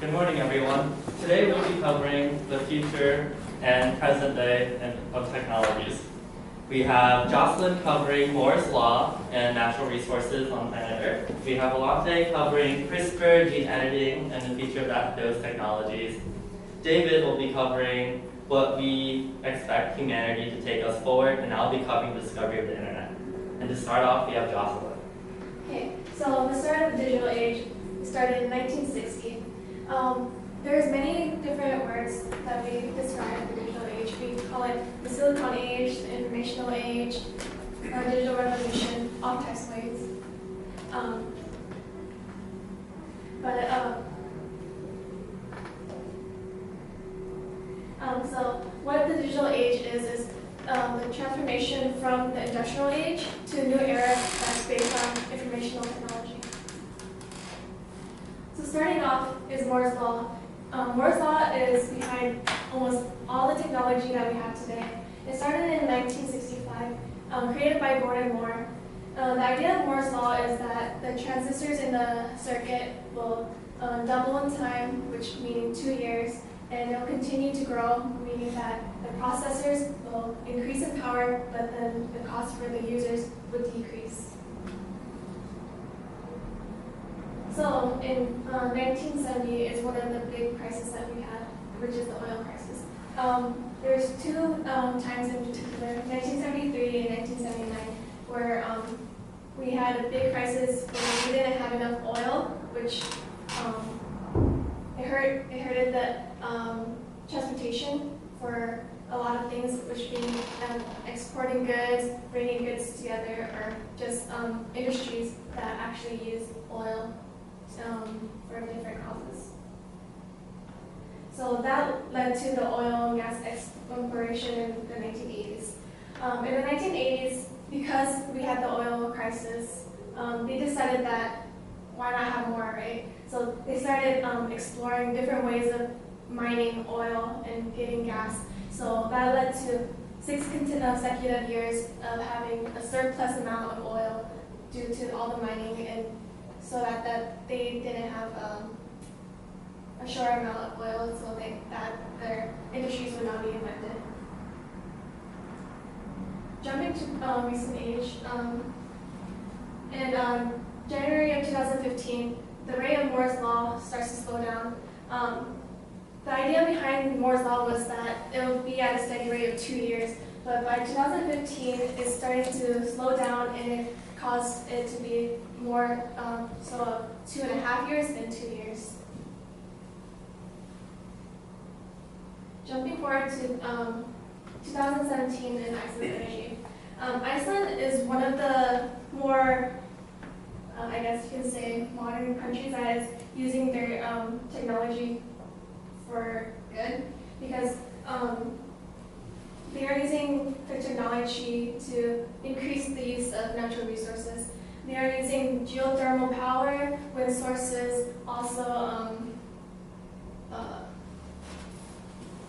Good morning, everyone. Today we'll be covering the future and present day of technologies. We have Jocelyn covering Moore's Law and natural resources on planet Earth. We have Alante covering CRISPR, gene editing, and the future of those technologies. David will be covering what we expect humanity to take us forward, and I'll be covering the discovery of the internet. And to start off, we have Jocelyn. Okay, so the start of the digital age started in 1960. There's many different words that we describe the digital age. We call it the silicon age, the informational age, digital revolution, all types of ways. So what the digital age is the transformation from the industrial age to a new era that's based on informational technology. So starting off is Moore's Law. Moore's Law is behind almost all the technology that we have today. It started in 1965, created by Gordon Moore. The idea of Moore's Law is that the transistors in the circuit will double in time, which meaning 2 years, and they'll continue to grow, meaning that the processors will increase in power, but then the cost for the users would decrease. So in 1970 is one of the big crises that we had, which is the oil crisis. There's two times in particular, 1973 and 1979, where we had a big crisis where we didn't have enough oil, which it hurted the transportation for a lot of things, which being exporting goods, bringing goods together, or just industries that actually use oil for different causes. So that led to the oil and gas exploration in the 1980s. In the 1980s, because we had the oil crisis, they decided that why not have more, right? So they started exploring different ways of mining oil and getting gas. So that led to 6 consecutive years of having a surplus amount of oil due to all the mining, and so that they didn't have a short amount of oil, so that their industries would not be affected. Jumping to recent age, in January of 2015, the rate of Moore's Law starts to slow down. The idea behind Moore's Law was that it would be at a steady rate of 2 years, but by 2015, it started to slow down, and it caused it to be more, so 2.5 years than 2 years. Jumping forward to 2017 in Iceland energy. Iceland is one of the more, I guess you can say, modern countries that is using their technology for good, because they are using their technology to increase the use of natural resources. They are using geothermal power, wind sources, also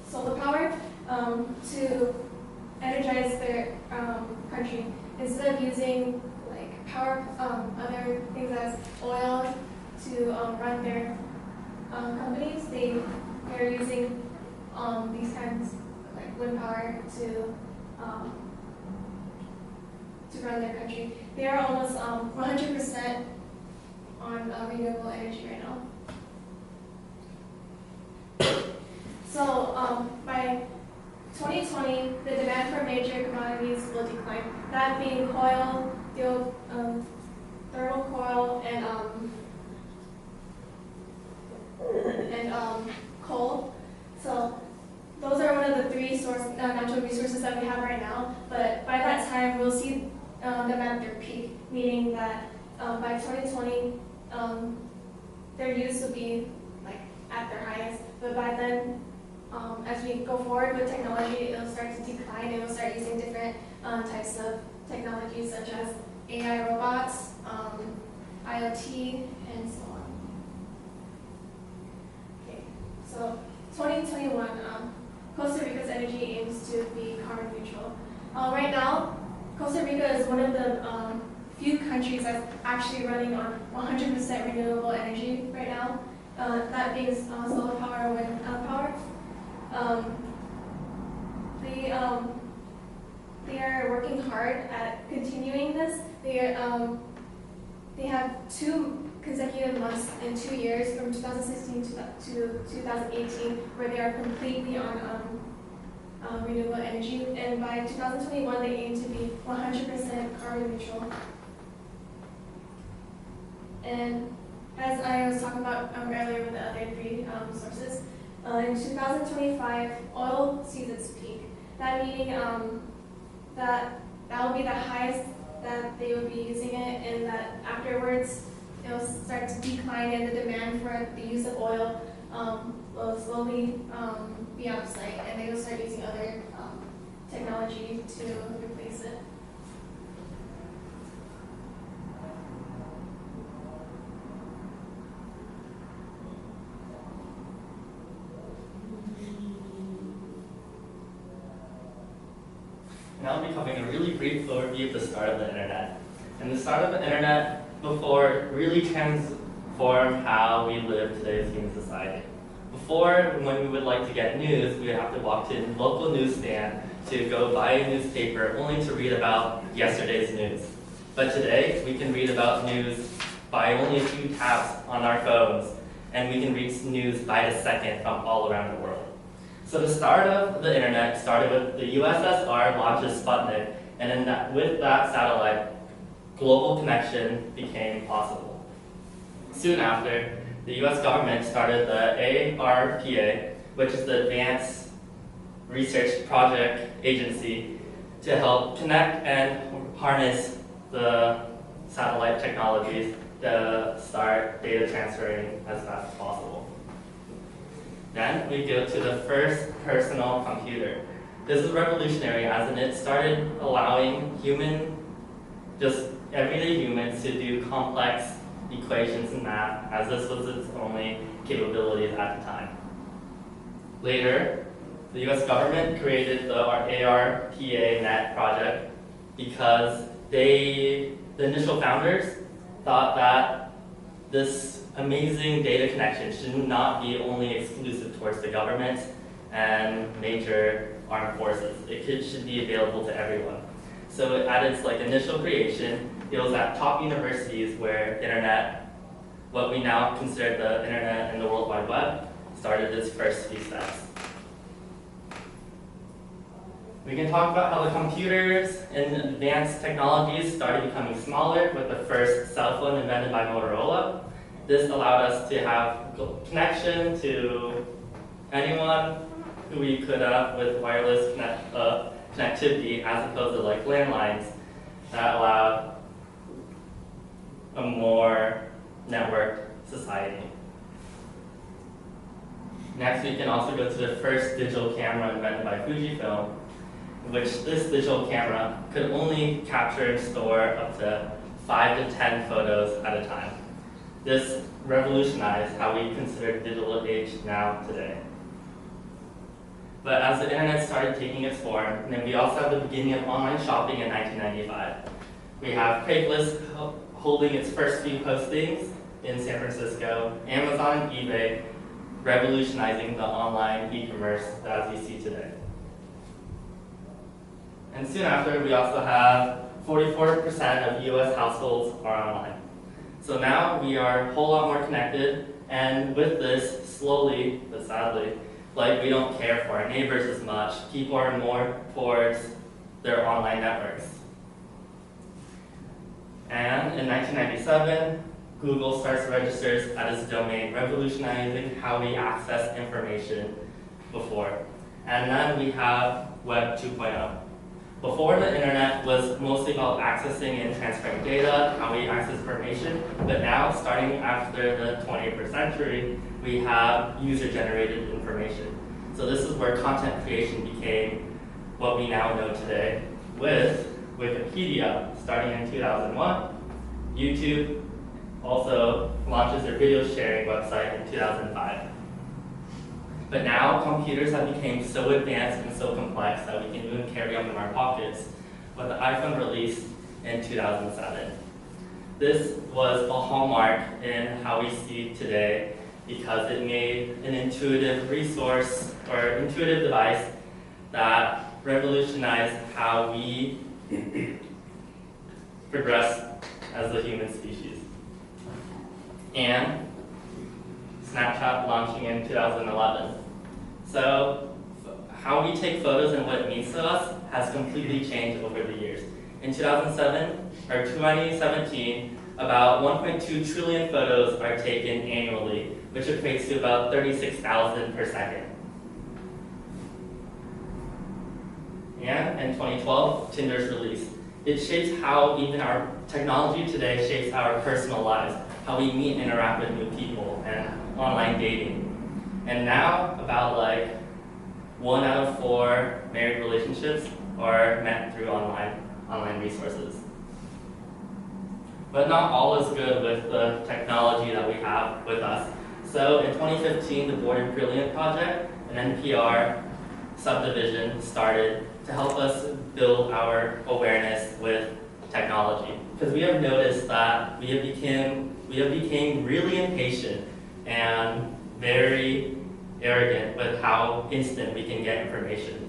solar power to energize their country. Instead of using like power, other things as oil to run their companies, they are using these kinds of like wind power to run their country. They are almost 100% on renewable energy right now. So by 2020, the demand for major commodities will decline. That being coal, thermal coal, and coal. So those are one of the 3 natural resources that we have right now. But by that time, we'll see them at their peak, meaning that by 2020, their use will be like at their highest. But by then, as we go forward with technology, it'll start to decline, and we'll start using different types of technologies such as AI robots, IoT, and so on. Okay, so 2021, Costa Rica's energy aims to be carbon neutral. Right now, Costa Rica is one of the few countries that's actually running on 100% renewable energy right now. That being solar power, wind power. They are working hard at continuing this. They have 2 consecutive months in 2 years, from 2016 to 2018, where they are completely on renewable energy. And by 2021, they aim to be 100% carbon neutral. And as I was talking about earlier with the other 3 sources, in 2025, oil sees its peak. That meaning that will be the highest that they will be using it, and that afterwards it will start to decline, and the demand for the use of oil will slowly be out of sight, and they will start using other technology to replace it. Now I'll be covering a really brief overview of the start of the internet. And the start of the internet before really transformed how we live today as human society. Before, when we would like to get news, we would have to walk to a local newsstand to go buy a newspaper only to read about yesterday's news. But today, we can read about news by only a few taps on our phones, and we can read news by the second from all around the world. So the start of the internet started with the USSR launches Sputnik, and then with that satellite, global connection became possible. Soon after, the US government started the ARPA, which is the Advanced Research Project Agency, to help connect and harness the satellite technologies to start data transferring as fast as possible. Then we go to the first personal computer. This is revolutionary, as in it started allowing just everyday humans to do complex equations and math, as this was its only capabilities at the time. Later, the US government created the ARPA Net project because the initial founders thought that this amazing data connection should not be only exclusive towards the government and major armed forces. It should be available to everyone. So at its initial creation, it was at top universities where internet, what we now consider the internet and the World Wide Web, started its first few steps. We can talk about how the computers and advanced technologies started becoming smaller with the first cell phone invented by Motorola. This allowed us to have connection to anyone who we could have with wireless connectivity, as opposed to landlines that allowed a more networked society. Next, we can also go to the first digital camera invented by Fujifilm, which this digital camera could only capture and store up to 5 to 10 photos at a time. This revolutionized how we consider digital age now today. But as the internet started taking its form, and then we also have the beginning of online shopping in 1995. We have Craigslist holding its first few postings in San Francisco, Amazon and eBay revolutionizing the online e-commerce as we see today. And soon after, we also have 44% of US households are online. So now we are a whole lot more connected, and with this, slowly, but sadly, we don't care for our neighbors as much. People are more towards their online networks. And in 1997, Google starts registers at its domain, revolutionizing how we access information before. And then we have Web 2.0. Before, the internet was mostly about accessing and transferring data, how we access information, but now, starting after the 21st century, we have user-generated information. So this is where content creation became what we now know today, with Wikipedia starting in 2001. YouTube also launches their video sharing website in 2005. But now computers have become so advanced and so complex that we can even carry them in our pockets, with the iPhone released in 2007. This was a hallmark in how we see today because it made an intuitive resource or intuitive device that revolutionized how we progress as a human species. And Snapchat launching in 2011. So how we take photos and what it means to us has completely changed over the years. In 2017, about 1.2 trillion photos are taken annually, which equates to about 36,000 per second. And in 2012, Tinder's released. It shapes how even our technology today shapes our personal lives, how we meet and interact with new people, and online dating. And now, about like 1 out of 4 married relationships are met through online resources. But not all is good with the technology that we have with us. So in 2015, the Born Brilliant Project, an NPR subdivision, started to help us build our awareness with technology. Because we have noticed that we have become really impatient and very arrogant with how instant we can get information.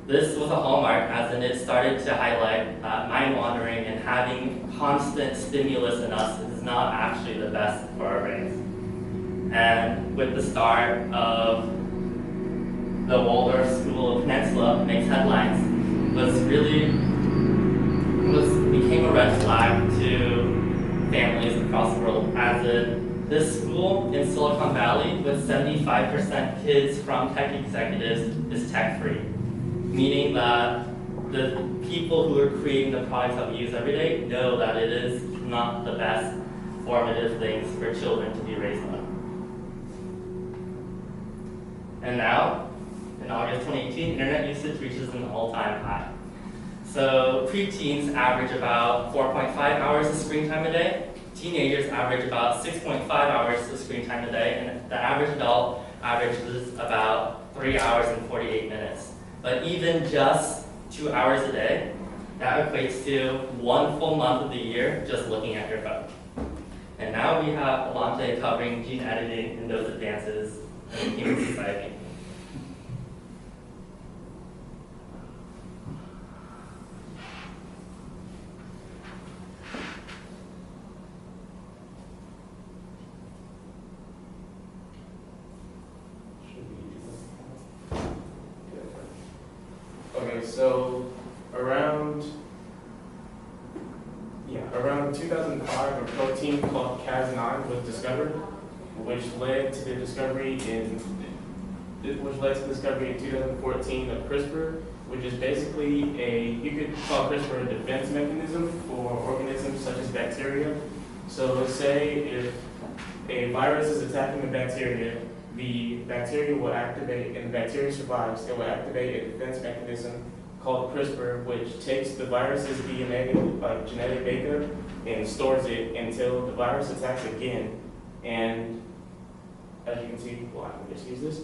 This was a hallmark, as in it started to highlight that mind wandering and having constant stimulus in us is not actually the best for our brains. And with the start of the Waldorf School of Peninsula makes headlines, became a red flag to families across the world, as in this school in Silicon Valley with 75% kids from tech executives is tech-free, meaning that the people who are creating the products that we use every day know that it is not the best formative things for children to be raised on. And now, in August 2018, internet usage reaches an all-time high. So preteens average about 4.5 hours of screen time a day. Teenagers average about 6.5 hours of screen time a day, and the average adult averages about 3 hours and 48 minutes. But even just 2 hours a day, that equates to 1 full month of the year just looking at your phone. And now we have Alante covering gene editing and those advances in human society. So around 2005, a protein called Cas9 was discovered, which led to the discovery in 2014 of CRISPR, which is basically you could call CRISPR a defense mechanism for organisms such as bacteria. So let's say if a virus is attacking the bacteria will activate, and the bacteria survives, it will activate a defense mechanism called CRISPR, which takes the virus's DNA, like genetic makeup, and stores it until the virus attacks again. And as you can see, well, I can just use this.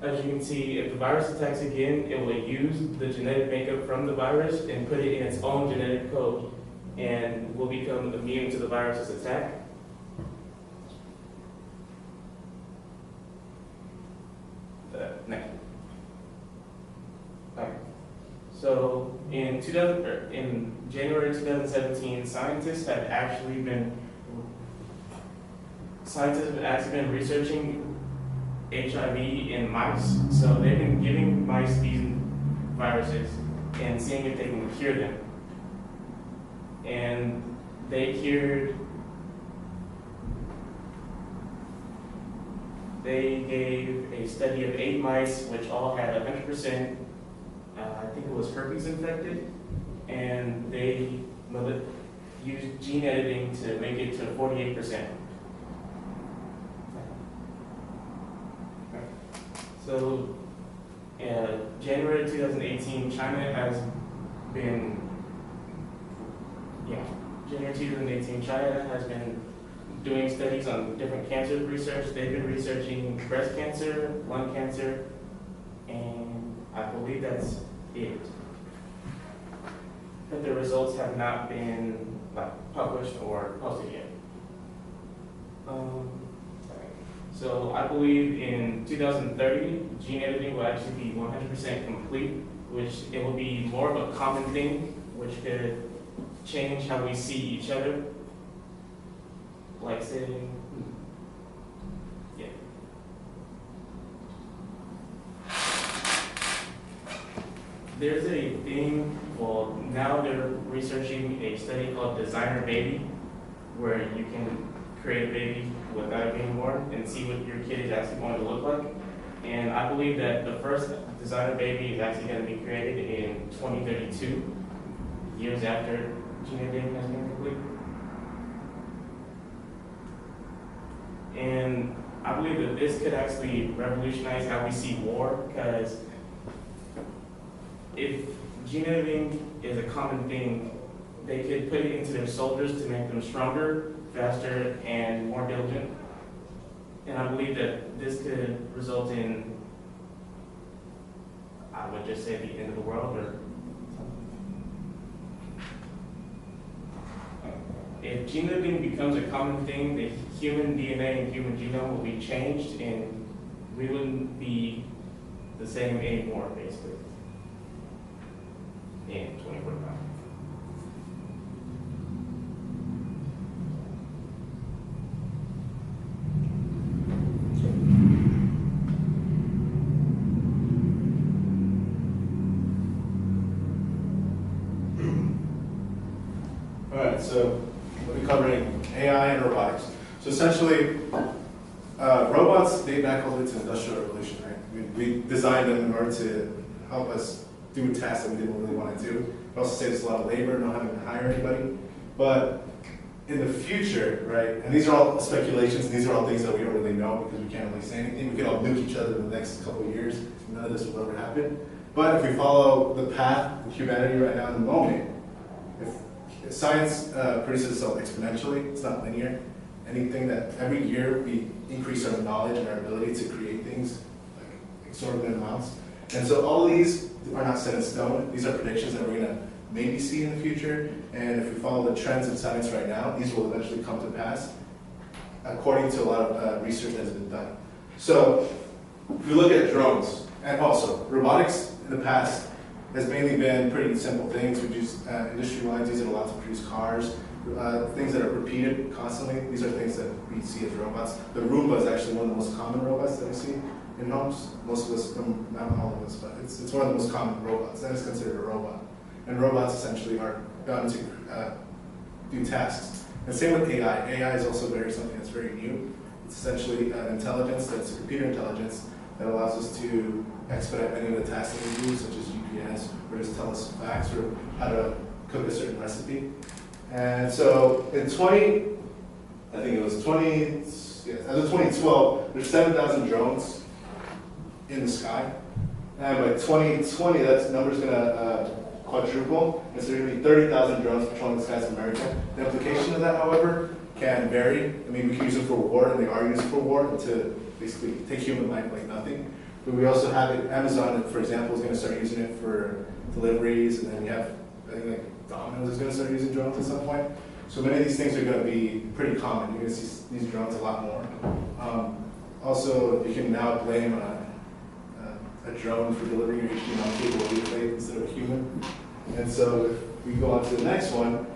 As you can see, if the virus attacks again, it will use the genetic makeup from the virus and put it in its own genetic code, and will become immune to the virus's attack. Next. Okay. So in January 2017, scientists have actually been researching HIV in mice. So they've been giving mice these viruses and seeing if they can cure them. And they gave a study of 8 mice, which all had 100%, I think it was herpes infected, and they used gene editing to make it to 48%. So, January 2018, China has been doing studies on different cancer research. They've been researching breast cancer, lung cancer, and I believe that's it. But the results have not been published or posted yet. So I believe in 2030, gene editing will actually be 100% complete, which it will be more of a common thing, which could change how we see each other. Like saying, yeah. There's a thing, well, now they're researching a study called Designer Baby, where you can create a baby without it being born and see what your kid is actually going to look like. And I believe that the first designer baby is actually going to be created in 2032, years after gene editing has been complete. And I believe that this could actually revolutionize how we see war, because if gene editing is a common thing, they could put it into their soldiers to make them stronger, faster, and more diligent. And I believe that this could result in, I would just say, the end of the world, or if gene editing becomes a common thing, the human DNA and human genome will be changed, and we wouldn't be the same anymore, basically, in 2045. So we'll be covering AI and robotics. So essentially, robots date back all the way to the Industrial Revolution, right? We designed them in order to help us do tasks that we didn't really want to do. It also saves us a lot of labor, not having to hire anybody. But in the future, right, and these are all speculations, and these are all things that we don't really know because we can't really say anything. We could all nuke each other in the next couple of years. None of this will ever happen. But if we follow the path of humanity right now in the moment, if science produces itself exponentially, it's not linear. Anything that every year we increase our knowledge and our ability to create things like exorbitant amounts. And so all of these are not set in stone. These are predictions that we're going to maybe see in the future. And if we follow the trends of science right now, these will eventually come to pass according to a lot of research that has been done. So if we look at drones, and also robotics in the past has mainly been pretty simple things. We use industry lines, use it a lot to produce cars, things that are repeated constantly. These are things that we see as robots. The Roomba is actually one of the most common robots that we see in homes. Most of us, not all of us, but it's one of the most common robots. That is considered a robot. And robots essentially are done to do tasks. And same with AI. AI is also something that's very new. It's essentially an intelligence that's a computer intelligence that allows us to expedite many of the tasks that we do, such as GPS, or just tell us facts or how to cook a certain recipe. And so in as of 2012, there's 7,000 drones in the sky. And by 2020, that number's gonna quadruple. And so there's gonna be 30,000 drones patrolling the skies of America. The implication of that, however, can vary. I mean, we can use them for war, and they are used for war to basically take human life like nothing. But we also have it, Amazon, for example, is going to start using it for deliveries, and then we have, I think, like Domino's is going to start using drones at some point. So many of these things are going to be pretty common. You're going to see these drones a lot more. Also, you can now blame a drone for delivering your HDMI cable over your plate instead of a human. And so if we go on to the next one,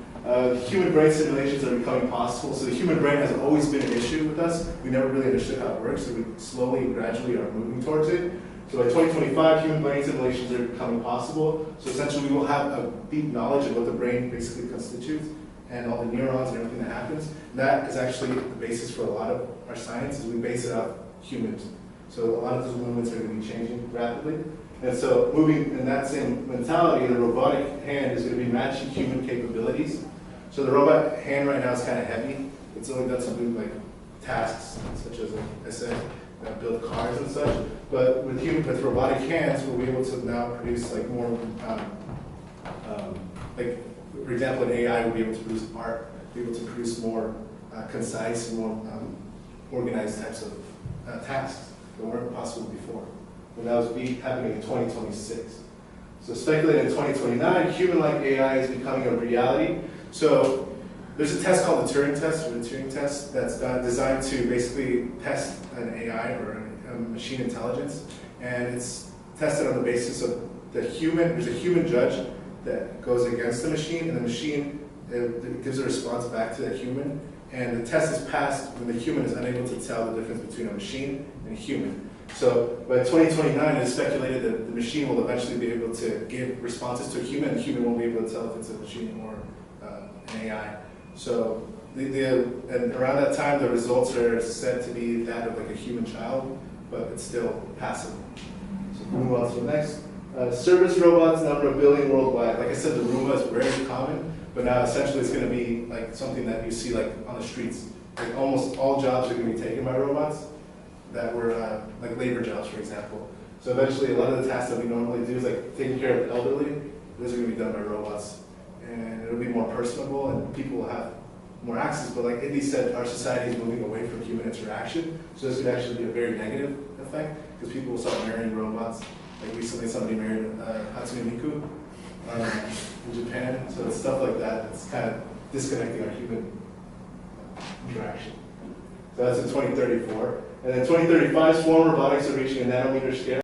human brain simulations are becoming possible. So the human brain has always been an issue with us. We never really understood how it works, so we slowly and gradually are moving towards it. So by 2025, human brain simulations are becoming possible. So essentially we will have a deep knowledge of what the brain basically constitutes and all the neurons and everything that happens. And that is actually the basis for a lot of our science, is we base it off humans. So a lot of those movements are going to be changing rapidly. And so moving in that same mentality, the robotic hand is going to be matching human capabilities. So the robot hand right now is kind of heavy. It's only done some big like tasks, such as, like I said, build cars and such. But with robotic hands, we'll be able to now produce like more, like for example, in AI, we'll be able to produce art, be able to produce more concise, more organized types of tasks that weren't possible before. And that was happening in 2026. So speculating in 2029, human-like AI is becoming a reality. So there's a test called the Turing test that's designed to basically test an AI or a machine intelligence, and it's tested on the basis of there's a human judge that goes against the machine, and the machine gives a response back to that human, and the test is passed when the human is unable to tell the difference between a machine and a human. So by 2029, it is speculated that the machine will eventually be able to give responses to a human, and the human won't be able to tell if it's a machine or an AI. So and around that time, the results are said to be that of like a human child, but it's still passable. So we'll move on to the next. Service robots, number of billion worldwide. Like I said, the Roomba is very common, but now essentially it's going to be like something that you see like on the streets. Like almost all jobs are going to be taken by robots that were like labor jobs, for example. So eventually a lot of the tasks that we normally do, like taking care of the elderly, those are going to be done by robots. And it'll be more personable and people will have more access. But like Indy said, our society is moving away from human interaction. So this could actually be a very negative effect because people will start marrying robots. Like recently somebody married Hatsune Miku in Japan. So it's stuff like that that's kind of disconnecting our human interaction. So that's in 2034. And then 2035, swarm robotics are reaching a nanometer scale.